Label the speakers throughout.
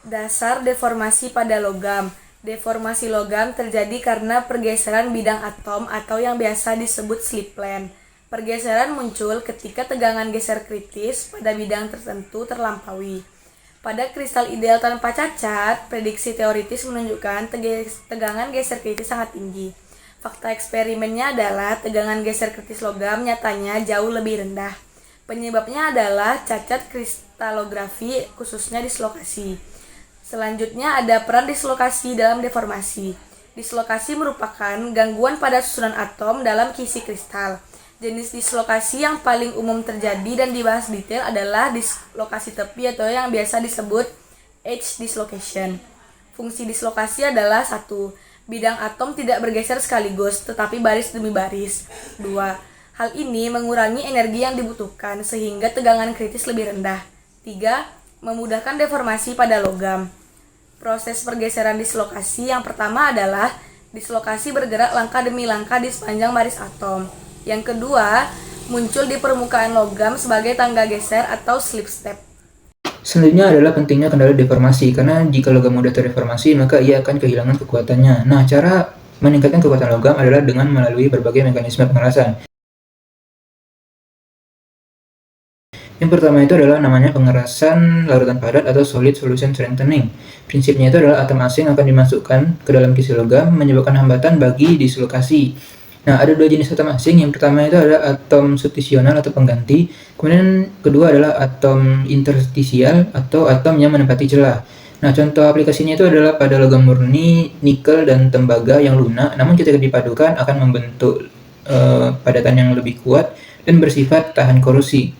Speaker 1: Dasar deformasi pada logam. Deformasi logam terjadi karena pergeseran bidang atom atau yang biasa disebut slip plane. Pergeseran muncul ketika tegangan geser kritis pada bidang tertentu terlampaui. Pada kristal ideal tanpa cacat, prediksi teoritis menunjukkan tegangan geser kritis sangat tinggi. Fakta eksperimennya adalah tegangan geser kritis logam nyatanya jauh lebih rendah. Penyebabnya adalah cacat kristalografi, khususnya dislokasi. Selanjutnya ada peran dislokasi dalam deformasi. Dislokasi merupakan gangguan pada susunan atom dalam kisi kristal. Jenis dislokasi yang paling umum terjadi dan dibahas detail adalah dislokasi tepi atau yang biasa disebut edge dislocation. Fungsi dislokasi adalah 1. Bidang atom tidak bergeser sekaligus, tetapi baris demi baris. 2. Hal ini mengurangi energi yang dibutuhkan, sehingga tegangan kritis lebih rendah. 3. Memudahkan deformasi pada logam. Proses pergeseran dislokasi yang pertama adalah dislokasi bergerak langkah demi langkah di sepanjang baris atom. Yang kedua, muncul di permukaan logam sebagai tangga geser atau slip step.
Speaker 2: Selanjutnya adalah pentingnya kendali deformasi, karena jika logam mudah terdeformasi, maka ia akan kehilangan kekuatannya. Nah, cara meningkatkan kekuatan logam adalah dengan melalui berbagai mekanisme pengerasan. Yang pertama itu adalah namanya pengerasan larutan padat atau solid solution strengthening. Prinsipnya itu adalah atom asing akan dimasukkan ke dalam kisi logam, menyebabkan hambatan bagi dislokasi. Nah, ada dua jenis atom asing. Yang pertama itu adalah atom substisional atau pengganti. Kemudian kedua adalah atom interstisial atau atom yang menempati celah. Nah, contoh aplikasinya itu adalah pada logam murni, nikel, dan tembaga yang lunak, namun ketika dipadukan akan membentuk padatan yang lebih kuat dan bersifat tahan korosi,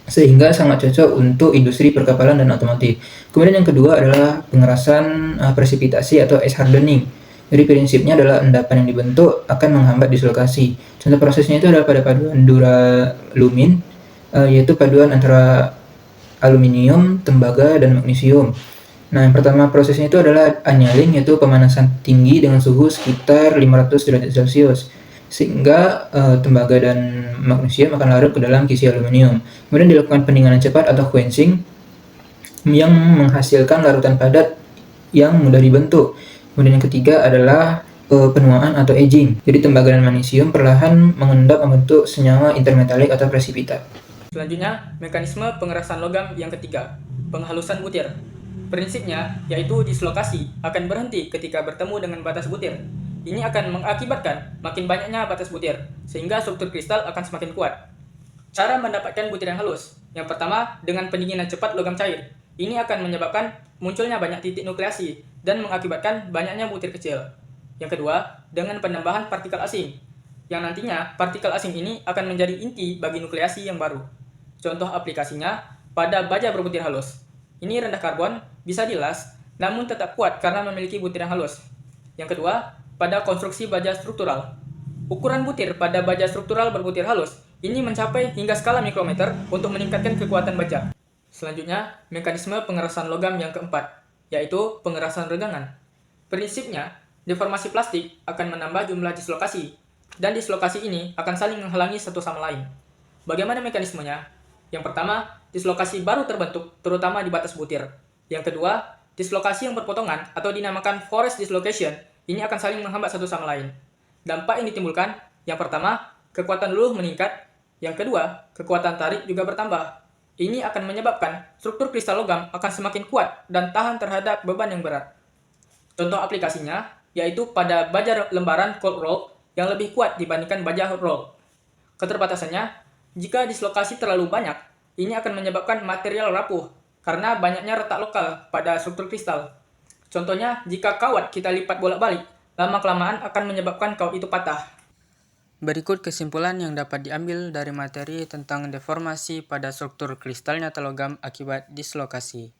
Speaker 2: sehingga sangat cocok untuk industri perkapalan dan otomotif. Kemudian yang kedua adalah pengerasan presipitasi atau ice hardening. Jadi prinsipnya adalah endapan yang dibentuk akan menghambat dislokasi. Contoh prosesnya itu adalah pada paduan duralumin, yaitu paduan antara aluminium, tembaga, dan magnesium. Nah, yang pertama prosesnya itu adalah annealing, yaitu pemanasan tinggi dengan suhu sekitar 500 derajat Celcius, sehingga tembaga dan magnesium akan larut ke dalam kisi aluminium. Kemudian dilakukan pendinginan cepat atau quenching yang menghasilkan larutan padat yang mudah dibentuk. Kemudian yang ketiga adalah penuaan atau aging. Jadi tembaga dan magnesium perlahan mengendap membentuk senyawa intermetalik atau presipitat.
Speaker 3: Selanjutnya, mekanisme pengerasan logam yang ketiga, penghalusan butir. Prinsipnya yaitu dislokasi akan berhenti ketika bertemu dengan batas butir. Ini akan mengakibatkan makin banyaknya batas butir, sehingga struktur kristal akan semakin kuat. Cara mendapatkan butir yang halus. Yang pertama, dengan pendinginan cepat logam cair. Ini akan menyebabkan munculnya banyak titik nukleasi dan mengakibatkan banyaknya butir kecil. Yang kedua, dengan penambahan partikel asing, yang nantinya partikel asing ini akan menjadi inti bagi nukleasi yang baru. Contoh aplikasinya pada baja berbutir halus. Ini rendah karbon, bisa dilas, namun tetap kuat karena memiliki butir yang halus. Yang kedua, pada konstruksi baja struktural. Ukuran butir pada baja struktural berbutir halus ini mencapai hingga skala mikrometer untuk meningkatkan kekuatan baja. Selanjutnya, mekanisme pengerasan logam yang keempat, yaitu pengerasan regangan. Prinsipnya, deformasi plastik akan menambah jumlah dislokasi, dan dislokasi ini akan saling menghalangi satu sama lain. Bagaimana mekanismenya? Yang pertama, dislokasi baru terbentuk, terutama di batas butir. Yang kedua, dislokasi yang berpotongan atau dinamakan forest dislocation, ini akan saling menghambat satu sama lain. Dampak yang ditimbulkan, yang pertama, kekuatan luluh meningkat. Yang kedua, kekuatan tarik juga bertambah. Ini akan menyebabkan struktur kristal logam akan semakin kuat dan tahan terhadap beban yang berat. Contoh aplikasinya, yaitu pada baja lembaran cold roll yang lebih kuat dibandingkan baja hot roll. Keterbatasannya, jika dislokasi terlalu banyak, ini akan menyebabkan material rapuh karena banyaknya retak lokal pada struktur kristal. Contohnya, jika kawat kita lipat bolak-balik, lama-kelamaan akan menyebabkan kawat itu patah. Berikut kesimpulan yang dapat diambil dari materi tentang deformasi pada struktur kristal nyata logam akibat dislokasi.